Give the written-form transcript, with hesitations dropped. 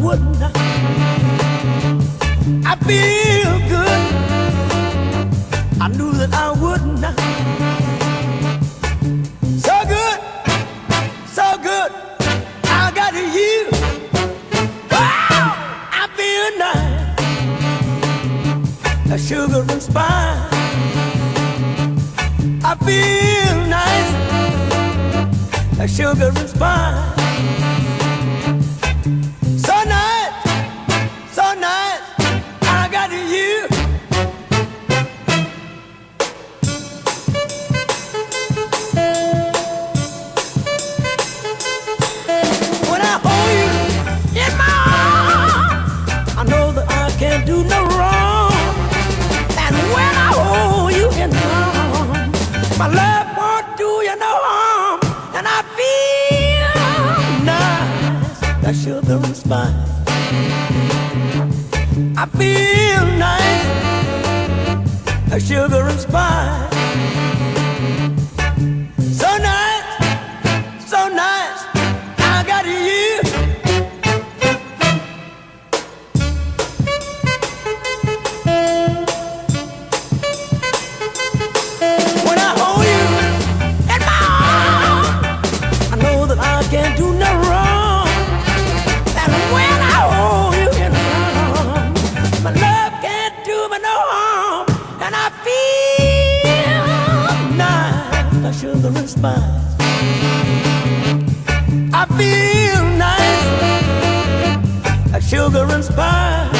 wouldn't. I feel good. I knew that I wouldn't. So good, so good. I got you. Wow, I feel nice. A sugar and spice. I feel nice. A sugar and spice. So nice, so nice. I got you. When I hold you in my arms, I know that I can't do no wrong. And when I hold you in my arms, my love won't do you no harm. And I feel nice, like sugar and spice. I feel nice, like sugar and spice. So nice, so nice, I got you. When I hold you in my arms, I know that I can't do no wrong. And when I hold you in my arms, my love can't do me no harm. And I feel nice, like sugar and spice. I feel nice, like sugar and spice.